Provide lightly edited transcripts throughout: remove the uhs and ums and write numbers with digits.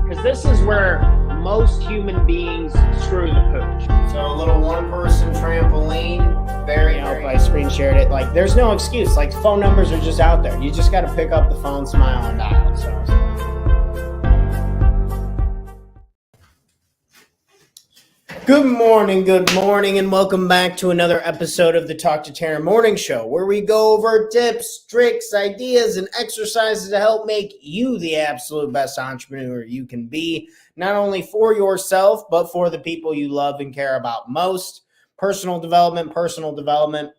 because this is where most human beings screw the pooch. So a little one-person trampoline. Very, If I screen shared it, like there's no excuse. Like phone numbers are just out there. You just got to pick up the phone, smile, and dial. So. Good morning, and welcome back to another episode of the Talk to Taryn Morning Show, where we go over tips, tricks, ideas, and exercises to help make you the absolute best entrepreneur you can be, not only for yourself, but for the people you love and care about most. Personal development.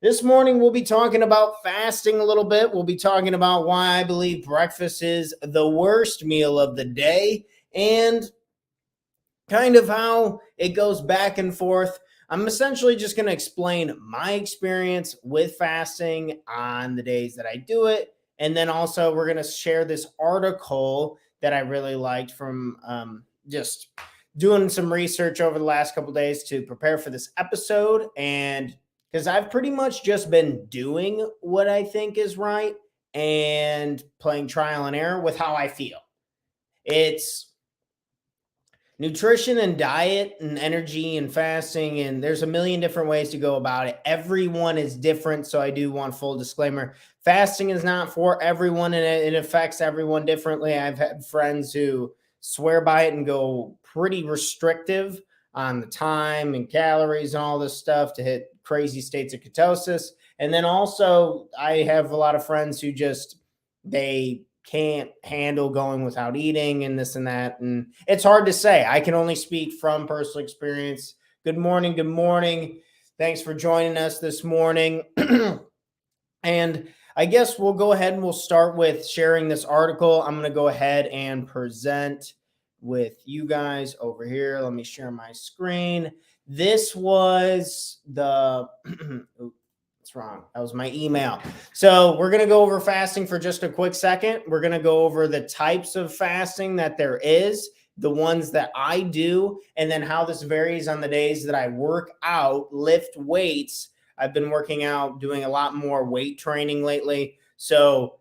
This morning, we'll be talking about fasting a little bit. We'll be talking about why I believe breakfast is the worst meal of the day, and kind of how it goes back and forth. I'm essentially just going to explain my experience with fasting on the days that I do it. And then also we're going to share this article that I really liked from just doing some research over the last couple of days to prepare for this episode. And because I've pretty much just been doing what I think is right and playing trial and error with how I feel. It's nutrition and diet and energy and fasting, and there's a million different ways to go about it. Everyone is different, so I do want full disclaimer. Fasting is not for everyone, and it affects everyone differently. I've had friends who swear by it and go pretty restrictive on the time and calories and all this stuff to hit crazy states of ketosis. And then also I have a lot of friends who they can't handle going without eating and this and that. And it's hard to say. I can only speak from personal experience. Good morning. Thanks for joining us this morning. And I guess we'll go ahead and we'll start with sharing this article. I'm going to go ahead and present with you guys over here. Let me share my screen. This was the wrong. That was my email. So we're going to go over fasting for just a quick second. We're going to go over the types of fasting that there is, the ones that I do, and then how this varies on the days that I work out, lift weights. I've been working out, doing a lot more weight training lately. So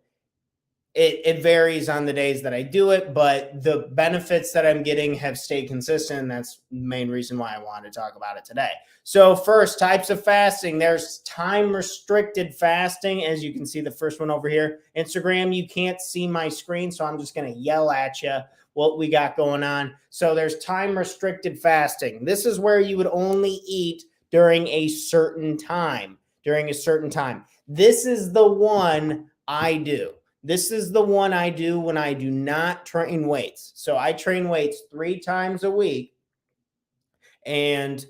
it varies on the days that I do it, but the benefits that I'm getting have stayed consistent. And that's the main reason why I wanted to talk about it today. So first, types of fasting. There's time-restricted fasting. As you can see, the first one over here. Instagram, you can't see my screen, so I'm just going to yell at you what we got going on. So there's time-restricted fasting. This is where you would only eat during a certain time. This is the one I do. This is the one I do when I do not train weights. So I train weights 3 times a week. And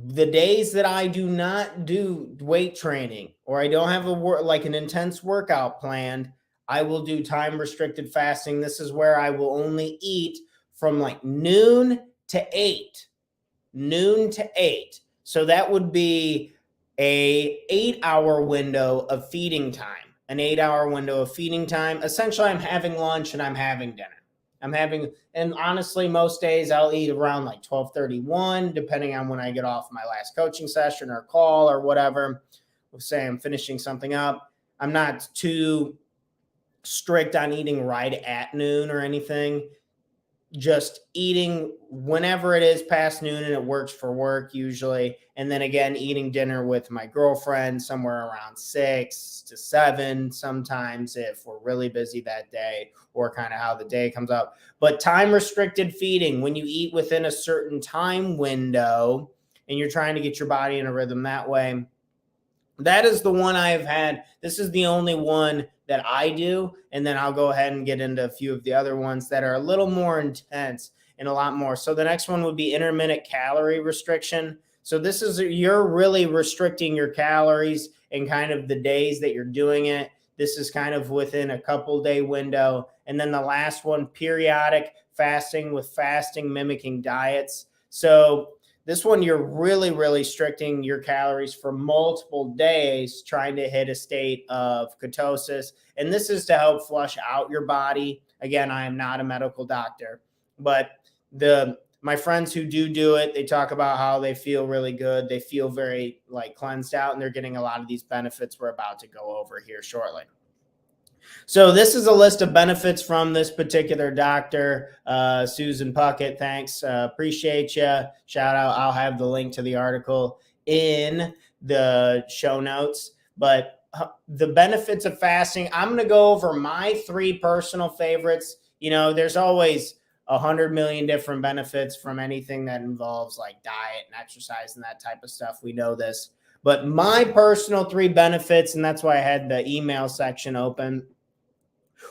the days that I do not do weight training or I don't have an intense workout planned, I will do time restricted fasting. This is where I will only eat from like noon to 8. So that would be a 8-hour window of feeding time. Essentially, I'm having lunch and I'm having dinner. And honestly, most days I'll eat around like 12:31, depending on when I get off my last coaching session or call or whatever. We'll say I'm finishing something up. I'm not too strict on eating right at noon or anything. Just eating whenever it is past noon and it works for work usually. And then again, eating dinner with my girlfriend somewhere around 6 to 7 sometimes if we're really busy that day or kind of how the day comes up. But time restricted feeding, when you eat within a certain time window and you're trying to get your body in a rhythm that way, that is the one I've had. This is the only one that I do. And then I'll go ahead and get into a few of the other ones that are a little more intense and a lot more. So the next one would be intermittent calorie restriction. So this is, you're really restricting your calories and kind of the days that you're doing it. This is kind of within a couple day window. And then the last one, periodic fasting with fasting mimicking diets. So this one, you're really restricting your calories for multiple days, trying to hit a state of ketosis. And this is to help flush out your body. Again, I am not a medical doctor, but my friends who do it, they talk about how they feel really good. They feel very cleansed out, and they're getting a lot of these benefits we're about to go over here shortly. So this is a list of benefits from this particular doctor, Susan Puckett. Thanks. Appreciate you. Shout out. I'll have the link to the article in the show notes. But the benefits of fasting, I'm going to go over my 3 personal favorites. You know, there's always 100 million different benefits from anything that involves like diet and exercise and that type of stuff. We know this. But my personal 3 benefits, and that's why I had the email section open,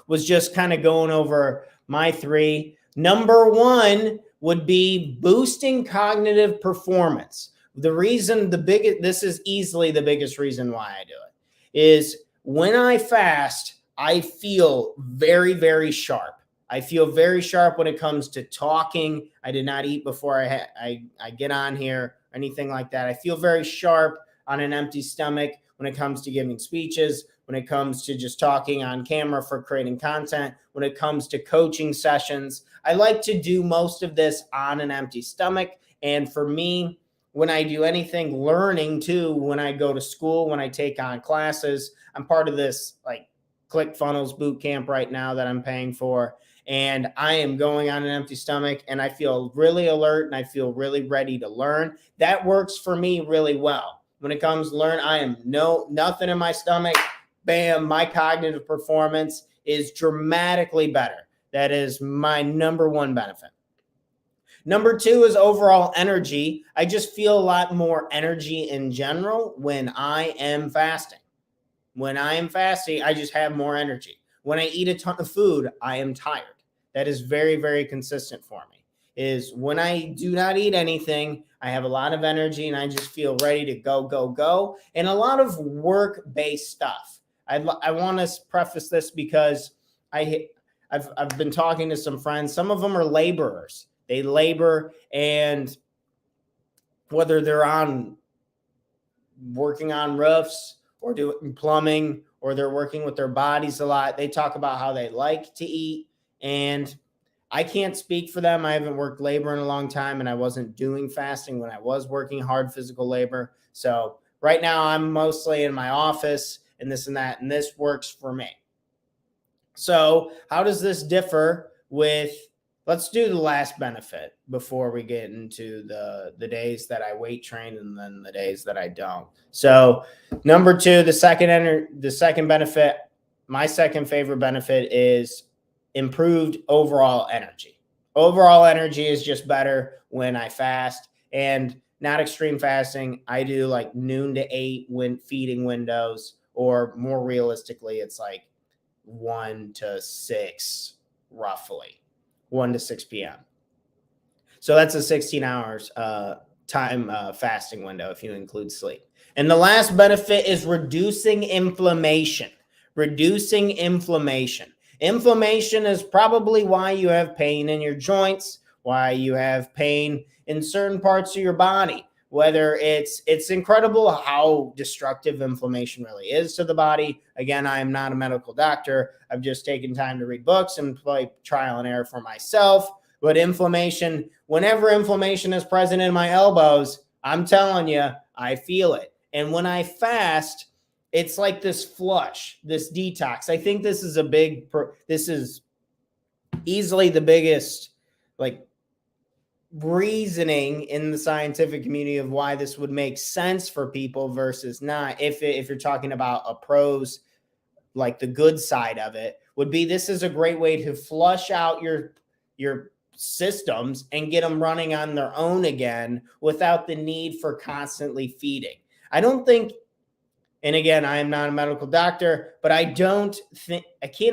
was just kind of going over my 3. Number 1 would be boosting cognitive performance. The reason this is easily the biggest reason why I do it is when I fast, I feel very, very sharp. I feel very sharp when it comes to talking. I did not eat before I get on here or anything like that. I feel very sharp on an empty stomach when it comes to giving speeches, when it comes to just talking on camera for creating content, when it comes to coaching sessions. I like to do most of this on an empty stomach. And for me, when I do anything learning too, when I go to school, when I take on classes, I'm part of this like ClickFunnels boot camp right now that I'm paying for. And I am going on an empty stomach and I feel really alert and I feel really ready to learn. That works for me really well. When it comes to learn, I am nothing in my stomach. Bam, my cognitive performance is dramatically better. That is my number 1 benefit. Number 2 is overall energy. I just feel a lot more energy in general when I am fasting. When I am fasting, I just have more energy. When I eat a ton of food, I am tired. That is very, very consistent for me. Is when I do not eat anything, I have a lot of energy and I just feel ready to go, go, go. And a lot of work-based stuff. I want to preface this because I've been talking to some friends. Some of them are laborers. They labor, and whether they're working on roofs or doing plumbing or they're working with their bodies a lot, they talk about how they like to eat. And I can't speak for them. I haven't worked labor in a long time, and I wasn't doing fasting when I was working hard physical labor. So right now I'm mostly in my office and this and that, and this works for me. So how does this differ with, let's do the last benefit before we get into the days that I weight train and then the days that I don't. So number 2, the second benefit, my second favorite benefit is improved overall energy. Overall energy is just better when I fast, and not extreme fasting. I do like noon to 8 when feeding windows, or more realistically, it's like 1 to 6, roughly 1 to 6 p.m. So that's a 16 hours time fasting window if you include sleep. And the last benefit is reducing inflammation. Reducing inflammation. Inflammation is probably why you have pain in your joints, why you have pain in certain parts of your body. Whether it's incredible how destructive inflammation really is to the body. Again, I am not a medical doctor. I've just taken time to read books and play trial and error for myself. But inflammation, whenever inflammation is present in my elbows, I'm telling you, I feel it. And when I fast, it's like this flush, this detox. I think this is this is easily the biggest like reasoning in the scientific community of why this would make sense for people versus not. If you're talking about a pros, like the good side of it would be, this is a great way to flush out your systems and get them running on their own again without the need for constantly feeding. I don't think, and again, I am not a medical doctor, but I can't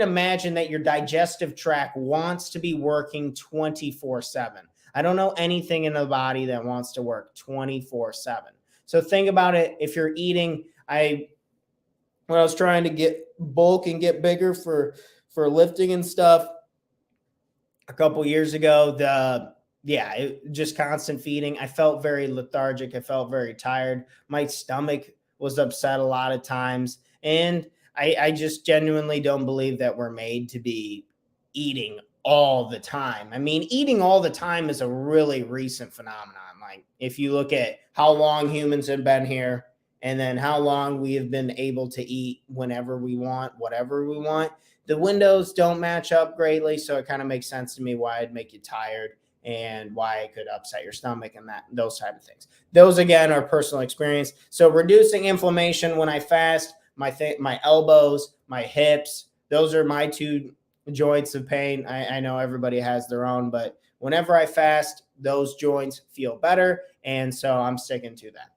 imagine that your digestive tract wants to be working 24/7. I don't know anything in the body that wants to work 24/7. So think about it. If you're eating, when I was trying to get bulk and get bigger for lifting and stuff a couple years ago, just constant feeding. I felt very lethargic. I felt very tired. My stomach was upset a lot of times. And I just genuinely don't believe that we're made to be eating all the time. I mean, eating all the time is a really recent phenomenon. Like if you look at how long humans have been here and then how long we have been able to eat whenever we want, whatever we want, the windows don't match up greatly. So it kind of makes sense to me why it'd make you tired and why it could upset your stomach and those type of things. Those again are personal experience. So reducing inflammation when I fast, my elbows, my hips, those are my two joints of pain. I know everybody has their own, but whenever I fast, those joints feel better. And so I'm sticking to that.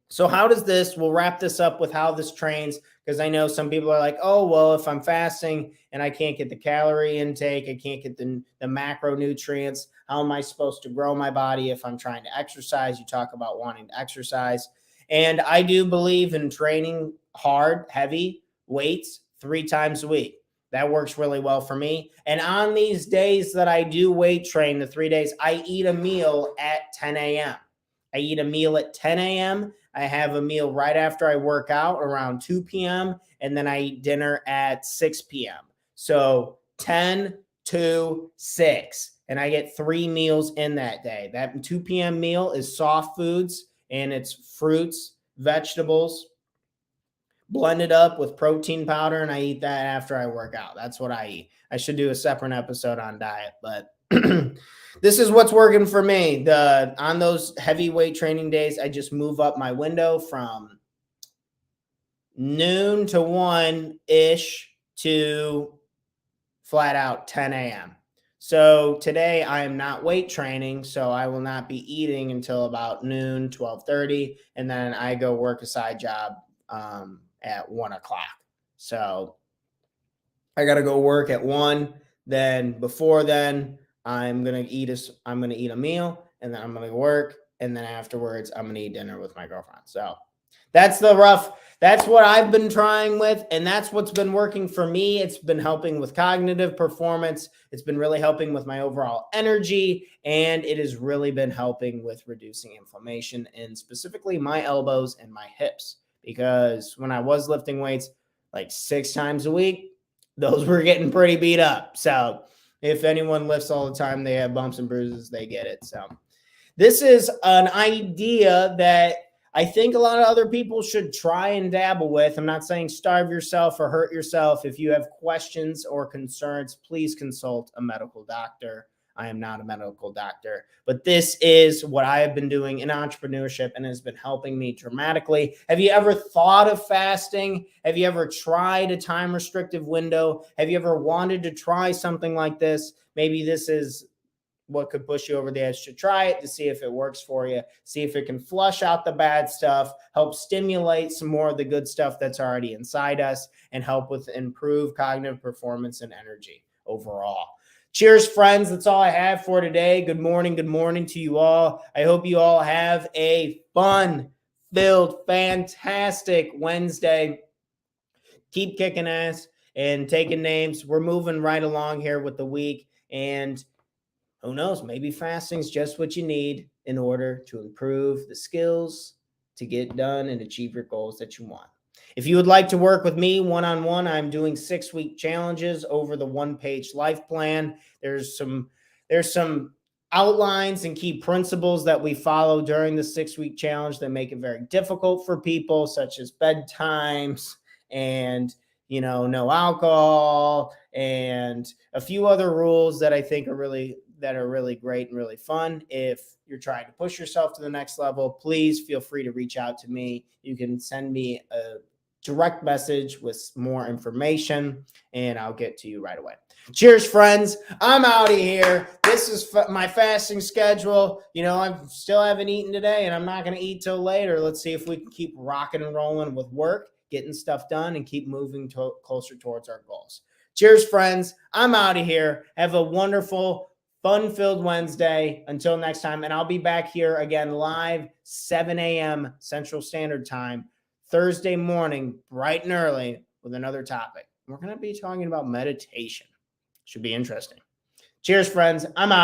So how does this, we'll wrap this up with how this trains, because I know some people are like, oh, well, if I'm fasting and I can't get the calorie intake, I can't get the macronutrients, how am I supposed to grow my body if I'm trying to exercise? You talk about wanting to exercise. And I do believe in training hard, heavy weights 3 times a week. That works really well for me. And on these days that I do weight train, the 3 days, I eat a meal at 10 a.m. I eat a meal at 10 a.m. I have a meal right after I work out around 2 p.m. And then I eat dinner at 6 p.m. So 10 to 6. And I get 3 meals in that day. That 2 p.m. meal is soft foods, and it's fruits, vegetables, blended up with protein powder, and I eat that after I work out. That's what I eat. I should do a separate episode on diet, but this is what's working for me. On those heavyweight training days, I just move up my window from noon to 1-ish to flat out 10 a.m. So today I am not weight training, so I will not be eating until about noon, 12:30, and then I go work a side job at 1 o'clock. So I got to go work at 1. Then before then, I'm going to eat a meal, and then I'm going to work. And then afterwards, I'm going to eat dinner with my girlfriend. So that's what I've been trying with. And that's what's been working for me. It's been helping with cognitive performance. It's been really helping with my overall energy. And it has really been helping with reducing inflammation in specifically my elbows and my hips. Because when I was lifting weights like 6 times a week, those were getting pretty beat up. So if anyone lifts all the time, they have bumps and bruises, they get it. So this is an idea that I think a lot of other people should try and dabble with. I'm not saying starve yourself or hurt yourself. If you have questions or concerns, please consult a medical doctor. I am not a medical doctor, but this is what I have been doing in entrepreneurship and has been helping me dramatically. Have you ever thought of fasting? Have you ever tried a time restrictive window? Have you ever wanted to try something like this? Maybe this is what could push you over the edge to try it, to see if it works for you, see if it can flush out the bad stuff, help stimulate some more of the good stuff that's already inside us, and help with improved cognitive performance and energy overall. Cheers, friends. That's all I have for today. Good morning to you all. I hope you all have a fun-filled, fantastic Wednesday. Keep kicking ass and taking names. We're moving right along here with the week, and who knows, maybe fasting is just what you need in order to improve the skills to get done and achieve your goals that you want. If you would like to work with me one-on-one, I'm doing 6-week challenges over the 1-page life plan. There's some outlines and key principles that we follow during the 6-week challenge that make it very difficult for people, such as bedtimes and no alcohol and a few other rules that I think are really great and really fun. If you're trying to push yourself to the next level, please feel free to reach out to me. You can send me a direct message with more information and I'll get to you right away. Cheers, friends. I'm out of here. This is my fasting schedule. I still haven't eaten today and I'm not going to eat till later. Let's see if we can keep rocking and rolling with work, getting stuff done, and keep moving closer towards our goals. Cheers, friends. I'm out of here. Have a wonderful, fun-filled Wednesday. Until next time, and I'll be back here again live 7 a.m. Central Standard Time, Thursday morning, bright and early, with another topic. We're going to be talking about meditation. Should be interesting. Cheers, friends. I'm out.